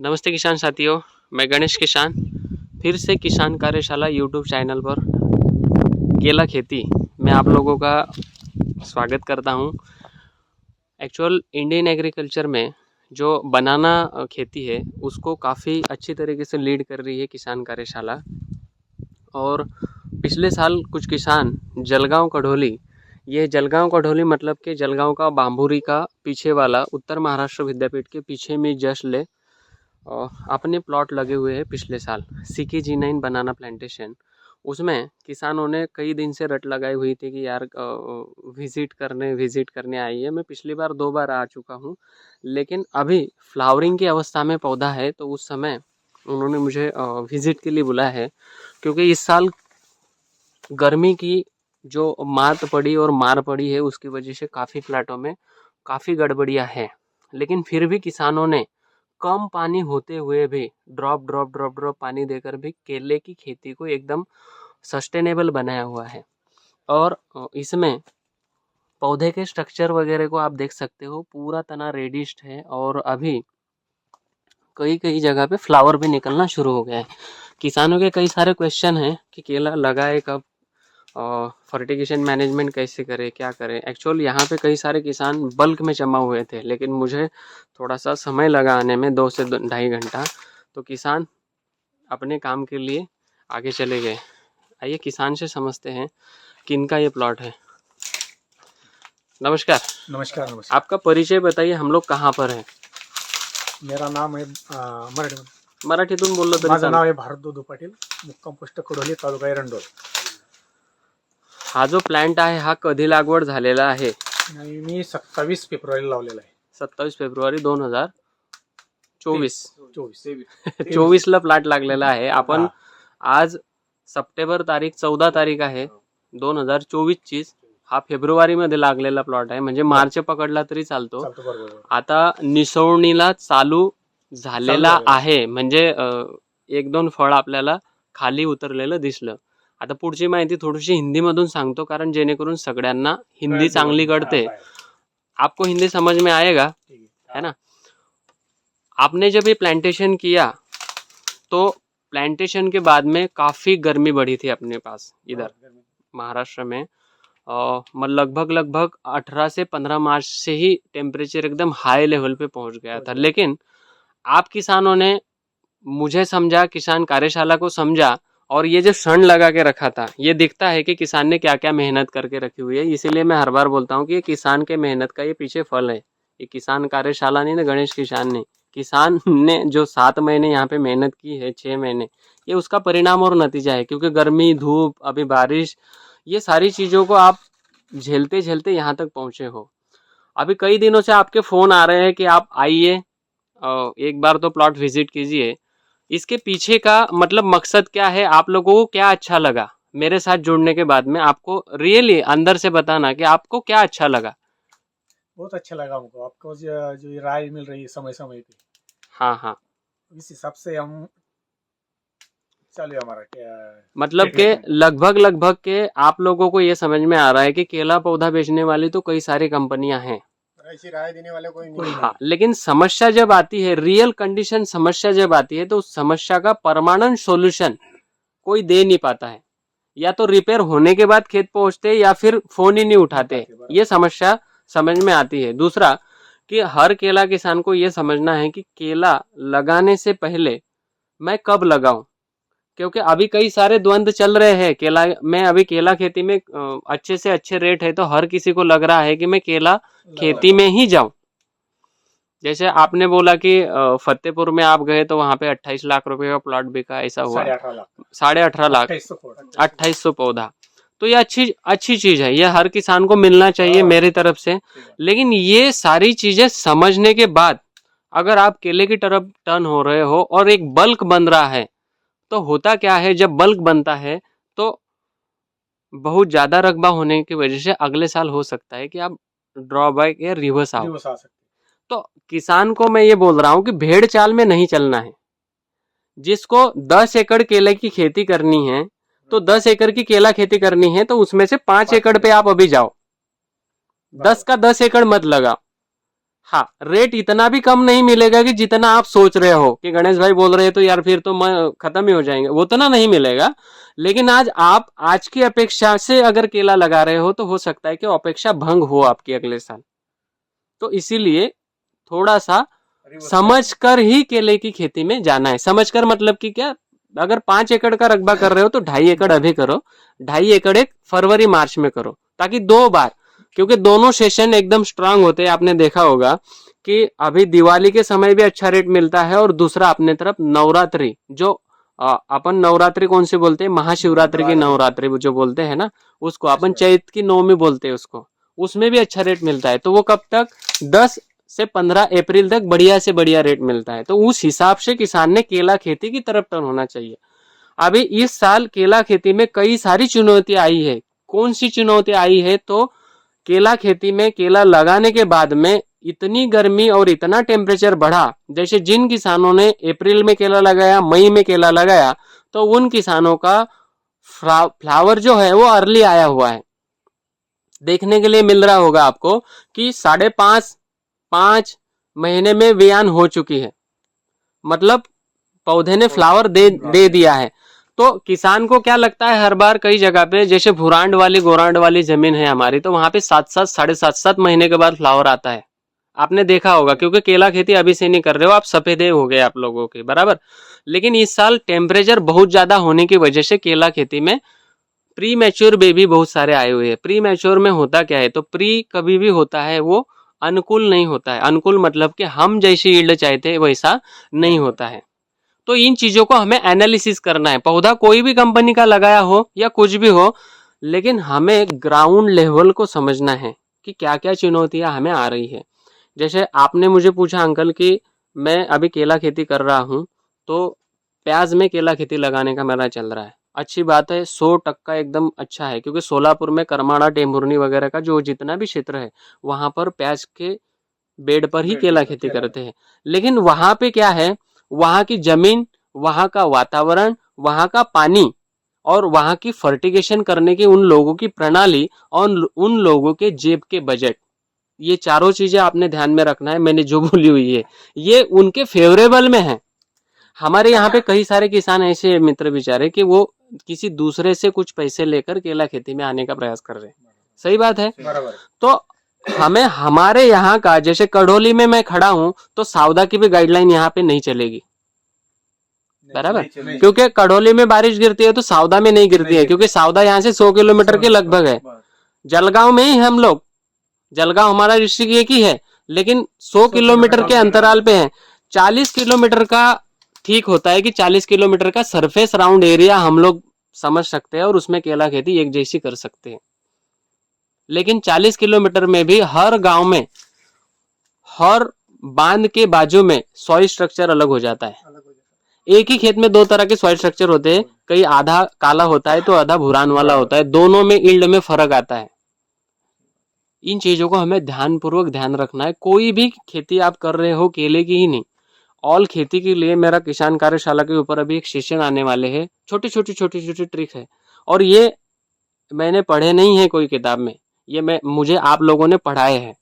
नमस्ते किसान साथियों, मैं गणेश किसान फिर से किसान कार्यशाला यूट्यूब चैनल पर केला खेती में आप लोगों का स्वागत करता हूं। एक्चुअल इंडियन एग्रीकल्चर में जो बनाना खेती है उसको काफ़ी अच्छी तरीके से लीड कर रही है किसान कार्यशाला। और पिछले साल कुछ किसान जलगांव कढोली, ये जलगांव कढोली मतलब कि जलगांव का बाम्बूरी का पीछे वाला उत्तर महाराष्ट्र विद्यापीठ के पीछे में जस्ट अपने प्लॉट लगे हुए हैं पिछले साल CK-G9 बनाना प्लांटेशन। उसमें किसानों ने कई दिन से रट लगाई हुई थी कि यार विज़िट करने आई है। मैं पिछली बार 2 बार आ चुका हूँ, लेकिन अभी फ्लावरिंग की अवस्था में पौधा है, तो उस समय उन्होंने मुझे विज़िट के लिए बुलाया है। क्योंकि इस साल गर्मी की जो मात पड़ी और मार पड़ी है उसकी वजह से काफ़ी प्लाटों में काफ़ी गड़बड़ियाँ है। लेकिन फिर भी किसानों ने कम पानी होते हुए भी ड्रॉप पानी देकर भी केले की खेती को एकदम सस्टेनेबल बनाया हुआ है। और इसमें पौधे के स्ट्रक्चर वगैरह को आप देख सकते हो, पूरा तना रेडिश है और अभी कई जगह पे फ्लावर भी निकलना शुरू हो गया है। किसानों के कई सारे क्वेश्चन हैं कि केला लगाए कब, फर्टिगेशन मैनेजमेंट कैसे करें, क्या करें। एक्चुअल यहाँ पे कई सारे किसान बल्क में जमा हुए थे, लेकिन मुझे थोड़ा सा समय लगा आने में, 2 से 2.5 घंटा। तो किसान अपने काम के लिए आगे चले गए। आइए किसान से समझते हैं किनका ये प्लॉट है। नमस्कार। नमस्कार। नमस्कार। आपका परिचय बताइए, हम लोग कहाँ पर हैं? मेरा नाम आहे मराठीतून बोललं तरी माझं चालेल। नाव आहे भारत दुदू पाटील, मुक्काम पोस्ट कडोली, तालुका एरंडोल। हा जो प्लांट आहे हा कधी लागवड झालेला आहे? आणि मी 27 फेब्रुवारीला लावलेला आहे। 27 फेब्रुवारी 2024 24 24 ला प्लॉट लागलेला आहे। आपण आज सप्टेंबर तारीख 14 तारीख आहे 2024 ची। हा फेब्रुवारी मध्ये लागलेला प्लॉट आहे, म्हणजे मार्च पकडला तरी चालतो। आता निसवणीला चालू झालेला आहे, म्हणजे 1-2 फळ आपल्याला खाली उतरलेलं दिसलं। आता पुढची माहिती थोडीशी हिंदी मधून सांगतो, कारण जेणेकरून सगळ्यांना हिंदी चांगली कळते। आपको हिंदी समझ में आएगा, है ना? आपने जब ये प्लांटेशन किया तो प्लांटेशन के बाद में काफ़ी गर्मी बढ़ी थी अपने पास इधर महाराष्ट्र में। लगभग 18 से 15 मार्च से ही टेम्परेचर एकदम हाई लेवल पे पहुंच गया था। लेकिन आप किसानों ने मुझे समझा, किसान कार्यशाला को समझा, और ये जो सन लगा के रखा था, ये दिखता है कि किसान ने क्या क्या मेहनत करके रखी हुई है। इसीलिए मैं हर बार बोलता हूँ कि ये किसान के मेहनत का ये पीछे फल है। ये किसान कार्यशाला नहीं ना, गणेश किसान ने, किसान ने जो 7 महीने यहाँ पे मेहनत की है, 6 महीने, ये उसका परिणाम और नतीजा है। क्योंकि गर्मी, धूप, अभी बारिश, ये सारी चीज़ों को आप झेलते झेलते यहाँ तक पहुँचे हो। अभी कई दिनों से आपके फ़ोन आ रहे हैं कि आप आइए, एक बार तो प्लॉट विजिट कीजिए। इसके पीछे का मतलब मकसद क्या है, आप लोगों को क्या अच्छा लगा मेरे साथ जुड़ने के बाद में? आपको रियली अंदर से बताना कि आपको क्या अच्छा लगा। बहुत अच्छा लगा हमको, आपको जो राय मिल रही है समय समय पे। हाँ, इस हिसाब से हम चालू हमारा क्या मतलब के लगभग के आप लोगों को ये समझ में आ रहा है कि केला पौधा बेचने वाली तो कई सारी कंपनियां हैं, ऐसी राय देने वाले कोई नहीं। हाँ, लेकिन समस्या जब आती है, रियल कंडीशन समस्या जब आती है, तो उस समस्या का परमानेंट सॉल्यूशन कोई दे नहीं पाता है। या तो रिपेयर होने के बाद खेत पहुंचते या फिर फोन ही नहीं उठाते। ये समस्या समझ में आती है। दूसरा कि हर केला किसान को ये समझना है कि केला लगाने से पहले मैं कब लगाऊं, क्योंकि अभी कई सारे द्वंद्व चल रहे हैं केला में। अभी केला खेती में अच्छे से अच्छे रेट है, तो हर किसी को लग रहा है कि मैं केला खेती में ही जाऊं। जैसे आपने बोला कि फतेहपुर में आप गए तो वहां पे 28 लाख रुपए का प्लॉट बिका, ऐसा हुआ 18.5 लाख 2800 पौधा। तो ये अच्छी चीज है, ये हर किसान को मिलना चाहिए मेरी तरफ से। लेकिन ये सारी चीजें समझने के बाद अगर आप केले की तरफ टर्न हो रहे हो और एक बल्क बन रहा है, तो होता क्या है, जब बल्क बनता है तो बहुत ज्यादा रकबा होने की वजह से अगले साल हो सकता है कि आप ड्रॉबैक या रिवर्स आओ। तो किसान को मैं ये बोल रहा हूं कि भेड़ चाल में नहीं चलना है। जिसको 10 एकड़ केले की खेती करनी है, तो 10 एकड़ की केला खेती करनी है, तो उसमें से 5 एकड़ पे आप अभी जाओ, 10 का 10 एकड़ मत लगाओ। हाँ, रेट इतना भी कम नहीं मिलेगा कि जितना आप सोच रहे हो कि गणेश भाई बोल रहे हैं तो यार फिर तो मैं खत्म ही हो जाएंगे, वो उतना नहीं मिलेगा। लेकिन आज आप आज की अपेक्षा से अगर केला लगा रहे हो तो हो सकता है कि अपेक्षा भंग हो आपकी अगले साल। तो इसीलिए थोड़ा सा समझ कर ही केले की खेती में जाना है। समझ कर मतलब कि क्या, अगर 5 एकड़ का रकबा कर रहे हो तो 2.5 एकड़ अभी करो, 2.5 एकड़ एक फरवरी मार्च में करो, ताकि 2 बार, क्योंकि दोनों सेशन एकदम स्ट्रांग होते हैं। आपने देखा होगा कि अभी दिवाली के समय भी अच्छा रेट मिलता है, और दूसरा अपने तरफ नवरात्रि जो अपन नवरात्रि कौन सी बोलते हैं, महाशिवरात्रि की नवरात्रि जो बोलते हैं ना, उसको अपन चैत की नवमी बोलते हैं उसको, उसमें भी अच्छा रेट मिलता है। तो वो कब तक, 10 से 15 अप्रैल तक बढ़िया से बढ़िया रेट मिलता है। तो उस हिसाब से किसान ने केला खेती की तरफ टर्न होना चाहिए। अभी इस साल केला खेती में कई सारी चुनौतियां आई है। कौन सी चुनौती आई है, तो केला खेती में केला लगाने के बाद में इतनी गर्मी और इतना टेम्परेचर बढ़ा। जैसे जिन किसानों ने अप्रैल में केला लगाया, मई में केला लगाया, तो उन किसानों का फ्लावर जो है वो अर्ली आया हुआ है। देखने के लिए मिल रहा होगा आपको कि 5.5 महीने में वियान हो चुकी है, मतलब पौधे ने फ्लावर दे दिया है। तो किसान को क्या लगता है, हर बार कई जगह पे जैसे भूरांड वाली गोरांड वाली जमीन है हमारी, तो वहां पे 7-7 7.5 महीने के बाद फ्लावर आता है। आपने देखा होगा, क्योंकि केला खेती अभी से नहीं कर रहे हो आप, सफेदे हो गए आप लोगों के बराबर। लेकिन इस साल टेम्परेचर बहुत ज्यादा होने की वजह से केला खेती में प्री मैच्योर बेबी बहुत सारे आए हुए हैं। प्री मैच्योर में होता क्या है, तो प्री कभी भी होता है वो अनुकूल नहीं होता है। अनुकूल मतलब कि हम जैसी यील्ड चाहते हैं वैसा नहीं होता है। तो इन चीजों को हमें एनालिसिस करना है। पौधा कोई भी कंपनी का लगाया हो या कुछ भी हो, लेकिन हमें ग्राउंड लेवल को समझना है कि क्या क्या चुनौतियां हमें आ रही है। जैसे आपने मुझे पूछा अंकल कि मैं अभी केला खेती कर रहा हूँ, तो प्याज में केला खेती लगाने का मेरा चल रहा है। अच्छी बात है, 100% एकदम अच्छा है, क्योंकि सोलापुर में करमाड़ा टेम्भुर्नी वगैरह का जो जितना भी क्षेत्र है वहां पर प्याज के बेड पर ही केला खेती करते हैं। लेकिन वहां पे क्या है, वहां की जमीन, वहां का वातावरण, वहां का पानी और वहां की फर्टिगेशन करने की उन लोगों की प्रणाली और उन लोगों के जेब के बजट, ये चारों चीजें आपने ध्यान में रखना है। मैंने जो बोली हुई है ये उनके फेवरेबल में है। हमारे यहाँ पे कई सारे किसान ऐसे मित्र बेचारे कि वो किसी दूसरे से कुछ पैसे लेकर केला खेती में आने का प्रयास कर रहे हैं। सही बात है। तो हमें हमारे यहाँ का, जैसे कड़ोली में मैं खड़ा हूँ तो सावदा की भी गाइडलाइन यहाँ पे नहीं चलेगी, बराबर। क्योंकि कड़ोली में बारिश गिरती है तो सावदा में नहीं गिरती है, क्योंकि सावदा यहाँ से 100 किलोमीटर के लगभग है। जलगांव में ही हम लोग, जलगांव हमारा डिस्ट्रिक्ट एक ही है, लेकिन 100 किलोमीटर के अंतराल पे है। 40 किलोमीटर का ठीक होता है कि 40 किलोमीटर का सरफेस राउंड एरिया हम लोग समझ सकते हैं और उसमें केला खेती एक जैसी कर सकते हैं। लेकिन 40 किलोमीटर में भी हर गांव में, हर बांध के बाजू में सॉइल स्ट्रक्चर अलग हो जाता है। एक ही खेत में 2 तरह के सॉइल स्ट्रक्चर होते हैं, कई आधा काला होता है तो आधा भूरान वाला होता है, दोनों में यील्ड में फर्क आता है। इन चीजों को हमें ध्यानपूर्वक ध्यान रखना है। कोई भी खेती आप कर रहे हो, केले की ही नहीं, ऑल खेती के लिए मेरा किसान कार्यशाला के ऊपर अभी एक सेशन आने वाले हैं। छोटी छोटी ट्रिक है, और ये मैंने पढ़े नहीं है कोई किताब में, ये मुझे आप लोगों ने पढ़ाए हैं,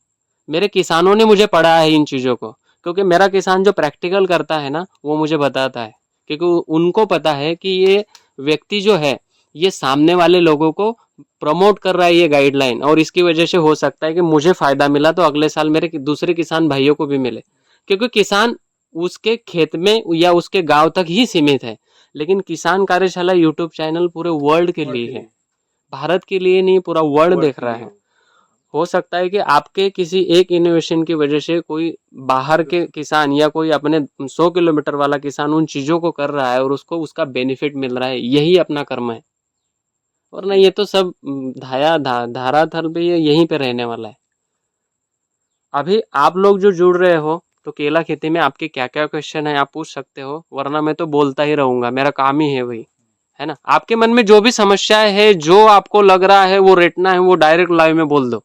मेरे किसानों ने मुझे पढ़ाया है इन चीज़ों को। क्योंकि मेरा किसान जो प्रैक्टिकल करता है ना, वो मुझे बताता है, क्योंकि उनको पता है कि ये व्यक्ति जो है ये सामने वाले लोगों को प्रमोट कर रहा है ये गाइडलाइन, और इसकी वजह से हो सकता है कि मुझे फायदा मिला तो अगले साल मेरे दूसरे किसान भाइयों को भी मिले। क्योंकि किसान उसके खेत में या उसके गांव तक ही सीमित है, लेकिन किसान कार्यशाला यूट्यूब चैनल पूरे वर्ल्ड के लिए है, भारत के लिए नहीं, पूरा वर्ल्ड देख रहा है। हो सकता है कि आपके किसी एक इनोवेशन की वजह से कोई बाहर के किसान या कोई अपने 100 किलोमीटर वाला किसान उन चीज़ों को कर रहा है और उसको उसका बेनिफिट मिल रहा है, यही अपना कर्म है। वरना ये तो सब धाराथल पे यहीं पे रहने वाला है। अभी आप लोग जो जुड़ रहे हो, तो केला खेती में आपके क्या क्या क्वेश्चन है आप पूछ सकते हो, वरना मैं तो बोलता ही रहूंगा, मेरा काम ही है वही, है ना। आपके मन में जो भी समस्याएं है, जो आपको लग रहा है वो रेटना है, वो डायरेक्ट लाइव में बोल दो।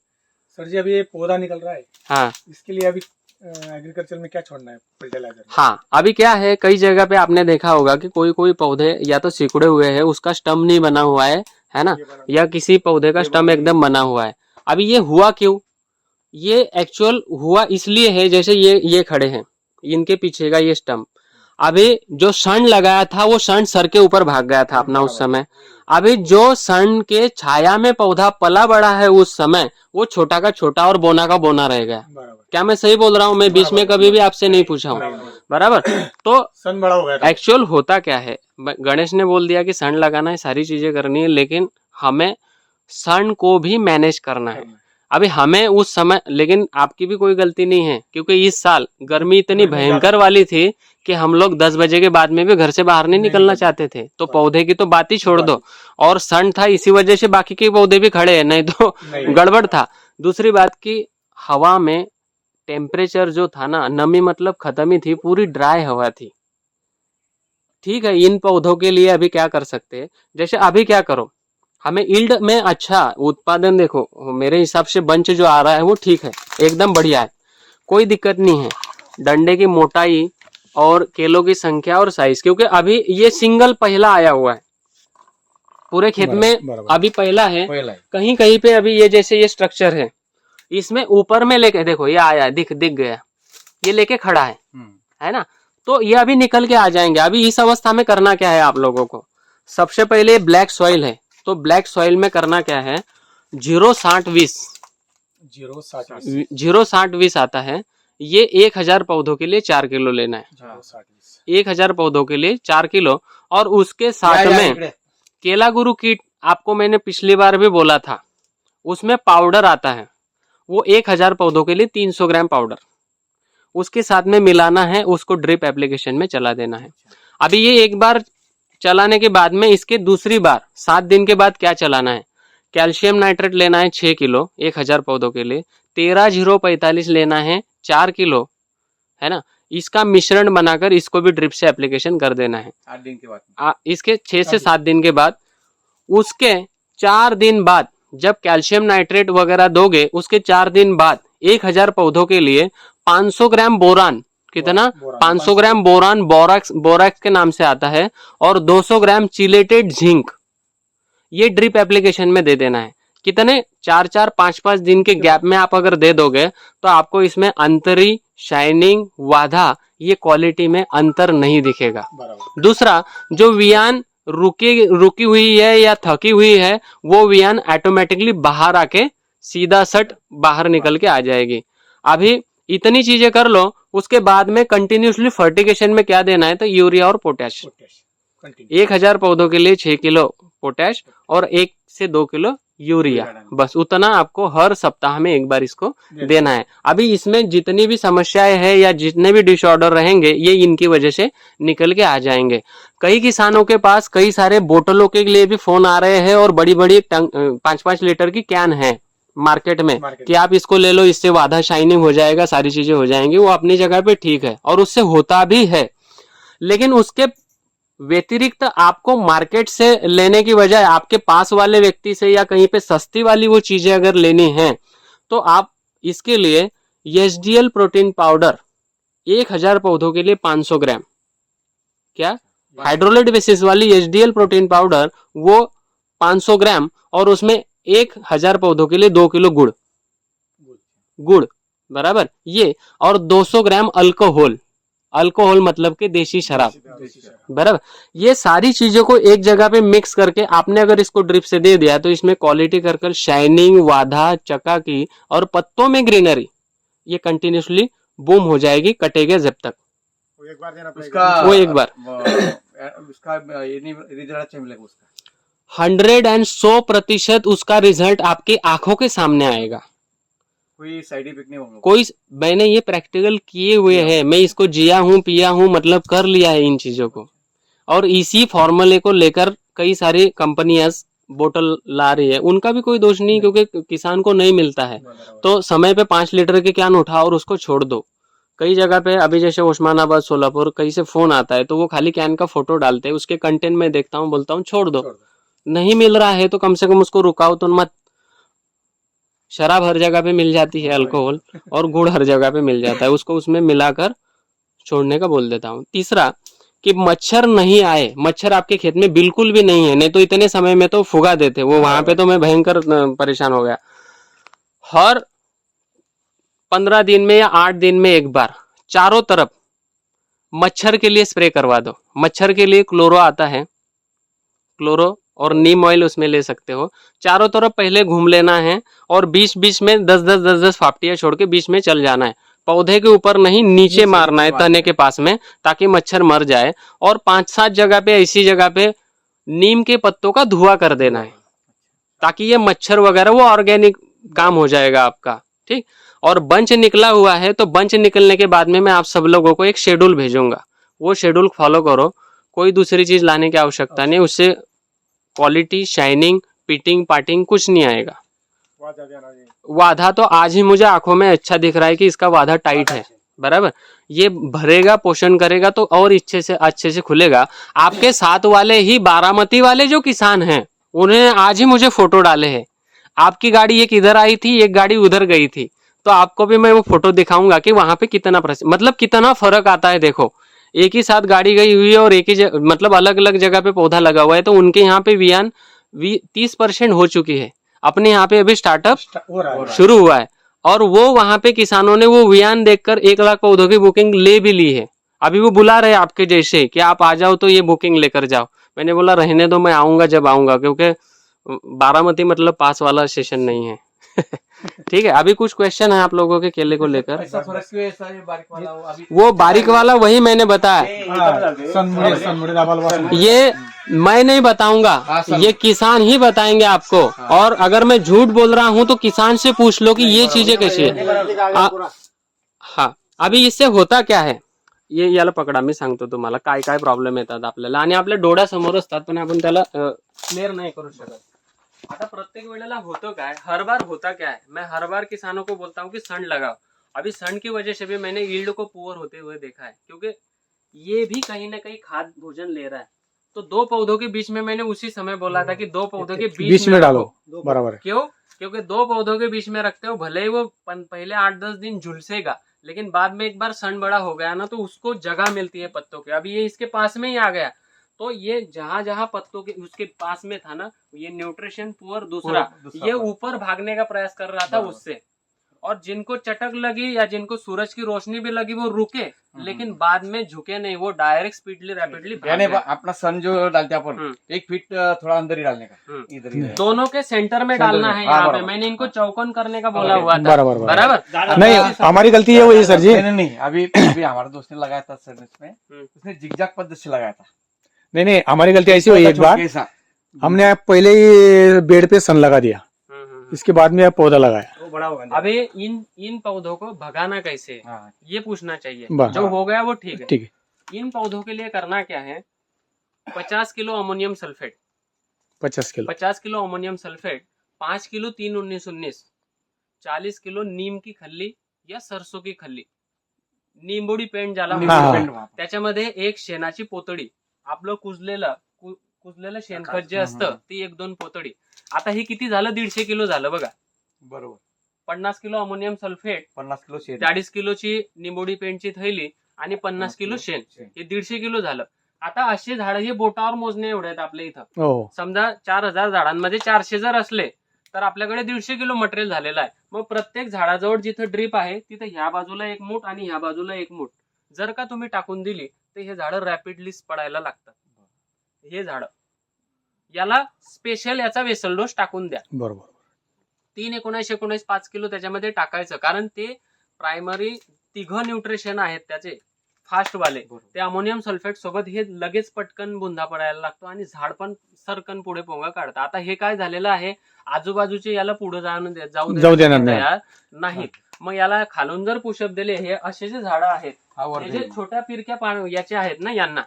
सर जी अभी ये पौधा निकल रहा है, हाँ, इसके लिए अभी एग्रीकल्चर में क्या छोड़ना है फर्टिलाइजर? हाँ, अभी क्या है, कई जगह पे आपने देखा होगा कि कोई कोई पौधे या तो सिकुड़े हुए हैं, उसका स्टम नहीं बना हुआ है ना, या किसी पौधे का स्टम एकदम बना हुआ है। अभी ये हुआ क्यों, ये एक्चुअल हुआ इसलिए है, जैसे ये खड़े हैं, इनके पीछे का ये स्टम्प, अभी जो सन लगाया था वो सन सर के ऊपर भाग गया था अपना उस समय। अभी जो सन के छाया में पौधा पला बड़ा है उस समय, वो छोटा का छोटा और बोना का बोना रह गया। क्या मैं सही बोल रहा हूँ? मैं बीच में कभी भी आपसे नहीं पूछा हूँ, बराबर। तो सन बड़ा हो गया। एक्चुअल होता क्या है, गणेश ने बोल दिया कि सन लगाना है, सारी चीजें करनी है, लेकिन हमें सन को भी मैनेज करना है। अभी हमें उस समय, लेकिन आपकी भी कोई गलती नहीं है, क्योंकि इस साल गर्मी इतनी भयंकर वाली थी कि हम लोग 10 बजे के बाद में भी घर से बाहर नहीं निकलना चाहते थे। तो पौधे की तो बात ही छोड़ दो, और सन था, इसी वजह से बाकी के पौधे भी खड़े हैं, नहीं तो गड़बड़ था। दूसरी बात की हवा में टेम्परेचर जो था ना, नमी मतलब खत्म ही थी, पूरी ड्राई हवा थी। ठीक है, इन पौधों के लिए अभी क्या कर सकते हैं, जैसे अभी क्या करो, हमें यील्ड में अच्छा उत्पादन, देखो मेरे हिसाब से बंच जो आ रहा है वो ठीक है, एकदम बढ़िया है, कोई दिक्कत नहीं है। डंडे की मोटाई और केलों की संख्या और साइज, क्योंकि अभी ये सिंगल पहला आया हुआ है पूरे खेत में, अभी पहला है। कहीं कहीं पे अभी ये जैसे ये स्ट्रक्चर है, इसमें ऊपर में लेके देखो, ये आया, दिख गया, ये लेके खड़ा है ना। तो ये अभी निकल के आ जाएंगे। अभी इस अवस्था में करना क्या है आप लोगों को, सबसे पहले ब्लैक सॉइल है, तो ब्लैक सॉइल में करना क्या है, 0-60-20 0-60-20 आता है, ये 1000 पौधों के लिए 4 किलो लेना है। 1000 पौधों के लिए 4 किलो, और उसके साथ में केला गुरु कीट, आपको मैंने पिछली बार भी बोला था, उसमें पाउडर आता है, वो 1000 पौधों के लिए 300 ग्राम पाउडर उसके साथ में मिलाना है, उसको ड्रिप एप्लीकेशन में चला देना है। अभी ये एक बार चलाने के बाद में इसके दूसरी बार 7 दिन के बाद क्या चलाना है, कैल्शियम नाइट्रेट लेना है 6 किलो 1000 पौधों के लिए, 13-0-45 लेना है 4 किलो, है ना। इसका मिश्रण बनाकर इसको भी ड्रिप से एप्लीकेशन कर देना है 8 दिन के बाद, इसके 6 से 7 दिन के बाद। उसके 4 दिन बाद जब कैल्शियम नाइट्रेट वगैरह दोगे, उसके 4 दिन बाद 1000 पौधों के लिए 500 ग्राम बोरान, कितना, 500 ग्राम बोरान बोरैक्स के नाम से आता है, और 200 ग्राम चिलेटेड जिंक, ये ड्रिप एप्लीकेशन में दे देना है। कितने, 4-4, 5-5 दिन के गैप में आप अगर दे दोगे तो आपको इसमें अंतरी, शाइनिंग, वाधा, ये क्वालिटी में अंतर नहीं दिखेगा। दूसरा, जो वियान रुकी हुई है या थकी हुई है, वो वियान ऑटोमेटिकली बाहर आके सीधा सट बाहर निकल के आ जाएगी। अभी इतनी चीजें कर लो, उसके बाद में कंटिन्यूसली फर्टिगेशन में क्या देना है, तो यूरिया और पोटैश। 1000 पौधों के लिए 6 किलो पोटैश और 1 से 2 किलो यूरिया, बस उतना आपको हर सप्ताह में एक बार इसको देना है। अभी इसमें जितनी भी समस्याएं हैं या जितने भी डिसऑर्डर रहेंगे, ये इनकी वजह से निकल के आ जाएंगे। कई किसानों के पास कई सारे बोतलों के लिए भी फोन आ रहे हैं, और बड़ी बड़ी 5-5 लीटर की कैन है मार्केट में कि आप इसको ले लो, इससे वाधा शाइनिंग हो जाएगा, सारी चीजें हो जाएंगी। वो अपनी जगह पे ठीक है और उससे होता भी है, लेकिन उसके व्यतिरिक्त आपको मार्केट से लेने की बजाय आपके पास वाले व्यक्ति से या कहीं पे सस्ती वाली वो चीजें अगर लेनी है, तो आप इसके लिए एचडीएल प्रोटीन पाउडर 1000 पौधों के लिए 500 ग्राम, क्या हाइड्रोलाइट बेसिस वाली एचडीएल प्रोटीन पाउडर, वो 500 ग्राम, और उसमें 1000 पौधों के लिए 2 किलो गुड़ बराबर ये, और 200 ग्राम अल्कोहल मतलब के देशी शराब, बराबर। ये सारी चीजों को एक जगह पे मिक्स करके आपने अगर इसको ड्रिप से दे दिया, तो इसमें क्वालिटी कर शाइनिंग, वाधा, चकाकी और पत्तों में ग्रीनरी, ये कंटिन्यूसली बूम हो जाएगी, कटेगा जब तक वो एक बार देना पड़ेगा। वो एक बार उसका रिजल्ट अच्छा मिलेगा, उसका 100% उसका रिजल्ट आपकी आंखों के सामने आएगा। कोई साइड इफेक्ट नहीं होगा, कोई, मैंने ये प्रैक्टिकल किए हुए हैं, मैं इसको जिया हूँ, पिया हूँ, मतलब कर लिया है इन चीजों को। और इसी फॉर्मूले को लेकर कई सारी कंपनियां बोतल ला रही है, उनका भी कोई दोष नहीं, क्योंकि किसान को नहीं मिलता है। तो समय पे 5 लीटर के कैन उठाओ और उसको छोड़ दो। कई जगह पे अभी जैसे उस्मानाबाद, सोलापुर, कहीं से फोन आता है, तो वो खाली कैन का फोटो डालते हैं, उसके कंटेंट में देखता हूँ, बोलता हूँ छोड़ दो। नहीं मिल रहा है तो कम से कम उसको रुकाओ तो मत। शराब हर जगह पे मिल जाती है, अल्कोहल, और गुड़ हर जगह पे मिल जाता है, उसको उसमें मिलाकर छोड़ने का बोल देता हूँ। तीसरा, कि मच्छर नहीं आए, मच्छर आपके खेत में बिल्कुल भी नहीं है, नहीं तो इतने समय में तो फुगा देते वो, वहां पे तो मैं भयंकर परेशान हो गया। हर 15 दिन में या 8 दिन में एक बार चारों तरफ मच्छर के लिए स्प्रे करवा दो। मच्छर के लिए क्लोरो आता है, क्लोरो और नीम ऑयल उसमें ले सकते हो। चारों तरफ पहले घूम लेना है और बीच बीच में 10-10 फापटियां छोड़ के बीच में चल जाना है। पौधे के ऊपर नहीं, नीचे मारना है तने के पास में, ताकि मच्छर मर जाए। और 5-7 जगह पे ऐसी जगह पे नीम के पत्तों का धुआं कर देना है, ताकि ये मच्छर वगैरह वो ऑर्गेनिक काम हो जाएगा आपका, ठीक। और बंच निकला हुआ है तो बंच निकलने के बाद में मैं आप सब लोगों को एक शेड्यूल भेजूंगा, वो शेड्यूल फॉलो करो। कोई दूसरी चीज लाने की आवश्यकता नहीं, उससे क्वालिटी, शाइनिंग, पिटिंग पाटिंग कुछ नहीं आएगा। वाधा तो आज ही मुझे आंखों में अच्छा दिख रहा है कि इसका वाधा टाइट है, बराबर। ये भरेगा, पोषण करेगा तो और अच्छे से खुलेगा। आपके साथ वाले ही बारामती वाले जो किसान हैं, उन्होंने आज ही मुझे फोटो डाले हैं। आपकी गाड़ी एक इधर आई थी, एक गाड़ी उधर गई थी, तो आपको भी मैं वो फोटो दिखाऊंगा कि वहां पे कितना मतलब कितना फर्क आता है। देखो, एक ही साथ गाड़ी गई हुई है और एक ही मतलब अलग अलग जगह पे पौधा लगा हुआ है, तो उनके यहाँ पे वियान 30% हो चुकी है, अपने यहाँ पे अभी स्टार्टअप शुरू हुआ है। और वो वहां पे किसानों ने वो वियान देखकर 1 लाख पौधों की बुकिंग ले भी ली है। अभी वो बुला रहे आपके जैसे कि आप आ जाओ तो ये बुकिंग लेकर जाओ। मैंने बोला रहने दो, मैं आऊंगा जब आऊंगा, क्योंकि बारामती मतलब पास वाला स्टेशन नहीं है। ठीक है, अभी कुछ क्वेश्चन है आप लोगों के केले को लेकर? वो बारीक वाला वही मैंने बताया, ये मैं नहीं बताऊंगा, ये किसान ही बताएंगे आपको। और अगर मैं झूठ बोल रहा हूं तो किसान से पूछ लो कि ये चीजें कैसी है। हाँ, अभी इससे होता क्या है, ये याला पकडा, मी सांगतो तुम्हाला काय काय प्रॉब्लेम येतात आपल्याला, आणि आपल्या डोळ्यासमोर असतात, पण आपण त्याला क्लिअर नाही करू शकत। आता प्रत्येक वेळेला होतो काय, हर बार होता क्या है, मैं हर बार किसानों को बोलता हूँ कि सन लगाओ। अभी सन की वजह से भी मैंने यील्ड को पुअर होते हुए देखा है, क्योंकि ये भी कहीं ना कहीं खाद भोजन ले रहा है। तो 2 पौधों के बीच में मैंने उसी समय बोला था कि 2 पौधों के बीच में डालो, बराबर है। क्यों? क्योंकि 2 पौधों के बीच में रखते हो, भले ही वो पहले 8-10 दिन झुलसेगा, लेकिन बाद में एक बार सन बड़ा हो गया ना तो उसको जगह मिलती है पत्तों के। अभी ये इसके पास में ही आ गया, तो ये जहां जहां पत्तों के उसके पास में था ना, ये न्यूट्रिशन पुअर दूसरा ये ऊपर भागने का प्रयास कर रहा था उससे। और जिनको चटक लगी या जिनको सूरज की रोशनी भी लगी वो रुके, लेकिन बाद में झुके नहीं, वो डायरेक्ट स्पीडली रैपिडली यानी अपना सन जो डालते हैं अपन 1 फीट थोड़ा अंदर ही डालने का, इधर ही दोनों के सेंटर में डालना है। यहाँ पे मैंने इनको चौकोन करने का बोला हुआ था, बराबर। नहीं, हमारी गलती है वही सर जी। नहीं, अभी हमारे दोस्त ने लगाया था सर, इसमें उसने जिगजैग पद्धति से लगाया था। नहीं, हमारी गलती ऐसी हुई, एक बार हमने पहले ही बेड पे सन लगा दिया, इसके बाद में पौधा लगाया। अभी इन पौधों को भगाना कैसे, ये पूछना चाहिए। जो हो गया वो ठीक है। ठीक है, इन पौधों के लिए करना क्या है, 50 kilo ammonium sulphate, 50 kilo ammonium sulphate, 5 kilo 3-19-19, 40 kilo नीम की खल्ली या सरसों की खल्ली, निंबोडी पेंट ज्याला म्हणतात, त्याच्यामध्ये एक शेणाची पोतडी, आपलं कुजलेलं शेणखत जे असतं ती 1-2 पोतडी। आता ही किती झालं, 150 किलो झालं बघा, बरोबर। 50 किलो अमोनियम सल्फेट, 50 किलो शेण, 40 किलोची निंबोडी पेंटची थैली आणि 50 किलो शेण, हे 150 किलो झालं। आता असे झाड हे बोटावर मोजणे एवढे आहेत आपल्या इथं। समजा 4000 झाडांमध्ये 400 जर असले तर आपल्याकडे 150 किलो मटेरियल झालेलं आहे। मग प्रत्येक झाडाजवळ जिथं ड्रीप आहे तिथं ह्या बाजूला 1 मूठ आणि ह्या बाजूला 1 मूठ जर का तुम्ही टाकून दिली तर हे झाड रॅपिडली पडायला लागतात। हे झाड याला स्पेशल याचा वेसल डोस टाकून द्या, बरोबर। 3-19-19 5 किलो त्याच्यामध्ये टाकायचं, कारण ते प्रायमरी 3 न्यूट्रिशन आहेत त्याचे फास्ट वाले, ते अमोनियम सल्फेट सोबत हे लगेच पटकन बुंदा पडायला लागतो आणि झाड पण सरकन पुढे पोंगा काढतं। आता हे काय झालेलं आहे, आजूबाजूचे याला पुढे जाऊ देणार नाहीत। मग याला खालून जर पुशअप दिले, हे असे जे झाडं आहेत हे जे छोट्या पिरक्या याचे आहेत ना यांना,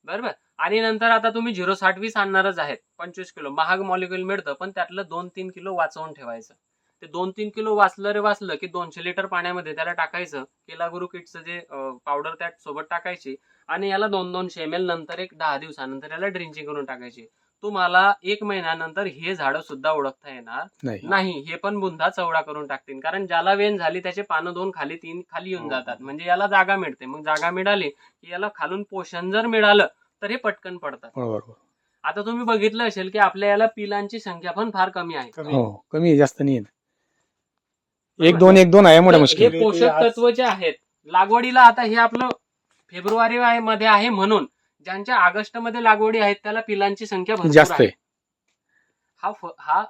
बरोबर। आणि नंतर आता तुम्ही 0.60-20 आणणारच आहेत, 25 किलो महाग मॉलिक्युल मिळतं, पण त्यातलं 2-3 किलो वाचवून ठेवायचं। ते 2-3 किलो वाचलं की 200 लिटर पाण्यामध्ये त्याला टाकायचं, केला गुरु किटचं जे पावडर त्या सोबत टाकायची, आणि याला 200 ml नंतर एक 10 दिवसानंतर याला ड्रिंचिंग करून टाकायची। तुम्हाला 1 महिन्यानंतर हे झाड सुद्धा ओळखता येणार नाही, हे पण बुंदा चवडा करून टाकतील, कारण ज्याला वेन झाली त्याचे पानं 2 खाली 3 खाली येऊन जातात, म्हणजे याला जागा मिळते। मग जागा मिळाली की याला खालून पोषण जर मिळालं तर हे पटकन पडतात। आता तुम्ही बघितलं असेल की आपल्या याला पिलांची संख्या पण फार कमी आहे, कमी, जास्त नाही। एक दोन आहे मोठ्या तर मुश्किल. हे पोषक तत्व जे आहेत लागवडीला, आता हे आपलं फेब्रुवारी मध्ये आहे म्हणून ज्यांच्या ऑगस्ट मध्ये लागवडी आहेत त्याला पिलांची संख्या भरपूर जास्त आहे. आहे. हा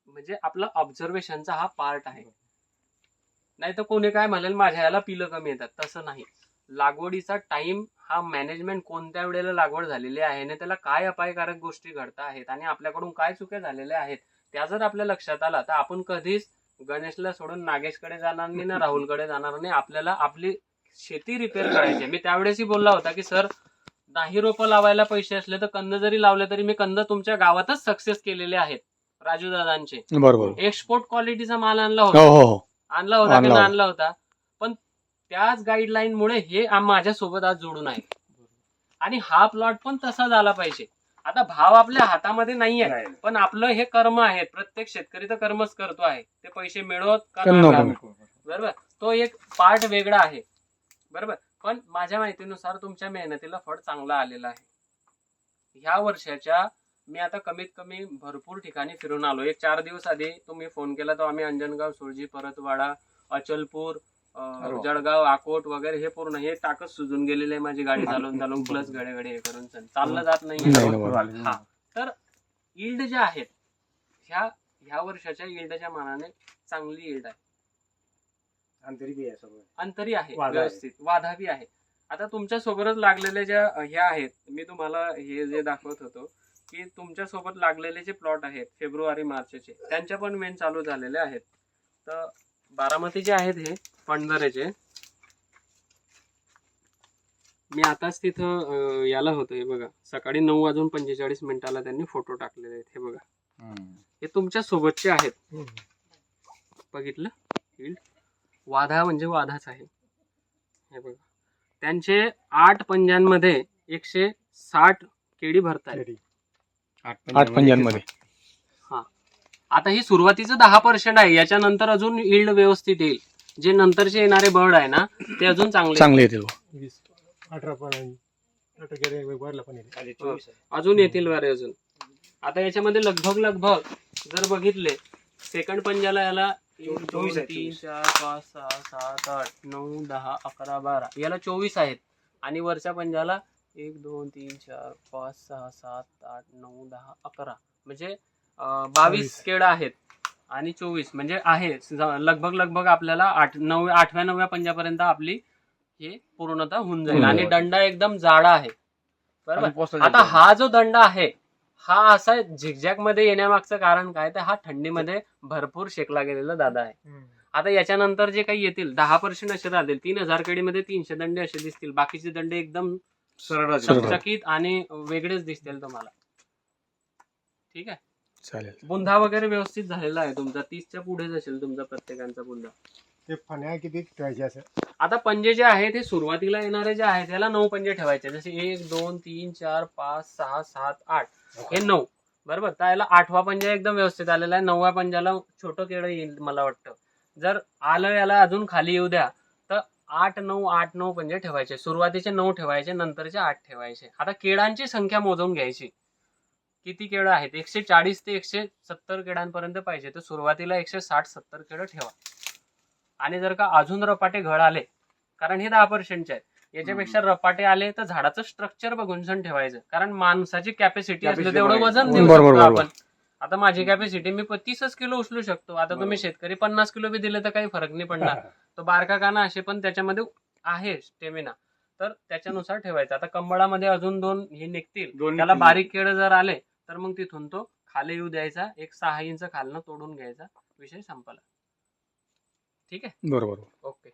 म्हणजे आपला ऑब्झर्वेशनचा हा पार्ट आहे. नाही तर कोणी काय म्हणेल माझ्या याला पिलं कमी येतात, तसं नाही. लागवडीचा टाइम हा मॅनेजमेंट कोणत्या वेळेला लागवड झालेली आहे आणि त्याला काय अपायकारक गोष्टी घडत आहेत आणि आपल्याकडून काय चुक्या झालेल्या आहेत त्या जर आपल्या लक्षात आला तर आपण कधीच गणेशला सोडून नागेशकडे जाणार नाही ना राहुलकडे जाणार नाही. आपल्याला आपली शेती रिपेअर करायची. मी त्यावेळेसही बोलला होता की सर, नाही रोपं लावायला पैसे असले तर कंद जरी लावले तरी मी कंद तुमच्या गावातच सक्सेस केलेले आहेत. राजू दादांचे बरोबर. एक्सपोर्ट क्वालिटीचा माल आणला हो होता, हो हो आणला होता की नाही आणला होता. पण त्याच गाईडलाईन मुळे हे माझ्या सोबत आज जोडून आहे आणि हा प्लॉट पण तसा झाला पाहिजे. आता भाव आपल्या हातामध्ये नाहीये, पण आपलं हे कर्म आहे. प्रत्येक शेतकरी तर कर्मच करतो आहे. ते पैसे मिळवत का नाही मिळवत, बरोबर, तो एक पार्ट वेगळा आहे, बरोबर. पण माझ्या माहितीनुसार तुमच्या मेहनतीला फळ चांगला आलेला आहे. ह्या वर्षाच्या मी आता कमीत कमी भरपूर ठिकाणी फिरून आलो. एक 4 दिवस आधी तुम्ही फोन केला तर आम्ही अंजनगाव, सुरजी, परतवाडा, अचलपूर, जळगाव, अकोट वगैरे हे पूर्ण हे टाकत सुजून गेलेले आहे. माझी गाडी चालवून प्लस गडे हे करून चाललं जात नाही. हा, तर यील्ड ज्या आहेत ह्या वर्षाच्या यील्डच्या मानाने चांगली यील्ड आहे. अंतरी आहे, व्यवस्थित वाधावी आहे. आता तुमच्या सोबतच लागलेल्या ज्या ह्या आहेत, मी तुम्हाला हे जे दाखवत होतो की तुमच्या सोबत लागलेले जे प्लॉट आहेत फेब्रुवारी मार्चचे, त्यांच्या पण मेन चालू झालेले आहेत. तर बारामतीचे आहेत हे पंढरेचे. मी आताच तिथं याला होतं, हे बघा सकाळी 9:45 त्यांनी फोटो टाकलेले आहेत. हे बघा, हे तुमच्या सोबतचे आहेत. बघितलं, वाधा म्हणजे वाधाच आहे. हे बघा, त्यांचे 8 पंजांमध्ये 160 केळी भरतात. 8 पंजांमध्ये. हा, आता ही सुरुवातीचं 10% आहे. याच्यानंतर अजून यील्ड व्यवस्थित येईल. जे नंतरचे येणारे बर्ड आहे ना ते अजून चांगले येतील. 18 पण अजून येतील बरे अजून. आता याच्यामध्ये लगभग जर बघितले सेकंड पंजाला याला 1 2 3 4 5 6 7 8 9 10 11 12 याला 24 आहेत आणि वरच्या पंजाला 1 2 3 4 5 6 7 8 9 10 11 म्हणजे 22 केळं आहेत आणि 24 म्हणजे आहे लगभग आपल्याला 8व्या 9व्या पंजापर्यंत आपली हे पूर्णतः होऊन जाईल. आणि दंडा एकदम जाडा आहे, बरोबर. आता हा जो दंडा आहे हा असा झिगझॅग मध्ये येण्यामागचं कारण काय, तर हा थंडीमध्ये भरपूर शेकला गेलेला दादा आहे. आता याच्यानंतर जे काही येतील 10% असे राहतील. 3000 केळीमध्ये 300 दंडे असे दिसतील. बाकीचे दंडे एकदम चकचकीत आणि वेगळेच दिसतील तुम्हाला. ठीक आहे, चालेल. बुंधा वगैरे व्यवस्थित झालेला आहे तुमचा. 30च्या पुढेच असेल तुमचा प्रत्येकांचा बुंधा. ते फण्या किती ठेवायचे असं. आता पंजे जे आहेत ते सुरुवातीला येणारे जे आहेत त्याला 9 पंजे ठेवायचे. जसे 1 2 3 4 5 6 7 8 हे 9, बरोबर. तर याला 8वा पंजा एकदम व्यवस्थित आलेला आहे. 9व्या पंजाला छोटं केळं येईल मला वाटतं. जर आलं याला अजून खाली येऊ द्या तर 8 9 पंजे ठेवायचे. सुरुवातीचे 9 ठेवायचे, नंतरचे 8 ठेवायचे. आता केळांची संख्या मोजून घ्यायची. किती केळं आहेत, 140 ते 170 केळांपर्यंत पाहिजे. तर सुरुवातीला 160-70 केळं ठेवा. आणि जर का अजून रपाटे घड आले, कारण हे 10%चे आहेत, याच्यापेक्षा रपाटे आले तर झाडाचं स्ट्रक्चर बघून सण ठेवायचं. कारण माणसाची कॅपॅसिटी असली तेवढं वजन देऊ शकतो आपण. आता माझी कॅपॅसिटी मी 30 किलो उचलू शकतो. आता तुम्ही शेतकरी 50 किलो बी दिले तर काही फरक नाही पडणार. तो बारका काना असे पण त्याच्यामध्ये आहे स्टेमिना, तर त्याच्यानुसार ठेवायचं. आता कंबळामध्ये अजून 2 हे निघतील. त्याला बारीक केळं जर आले तर मग तिथून तो खाली येऊ द्यायचा. 6 इंच खालनं तोडून घ्यायचा. विषय संपला. ठीक आहे, बरोबर. ओके.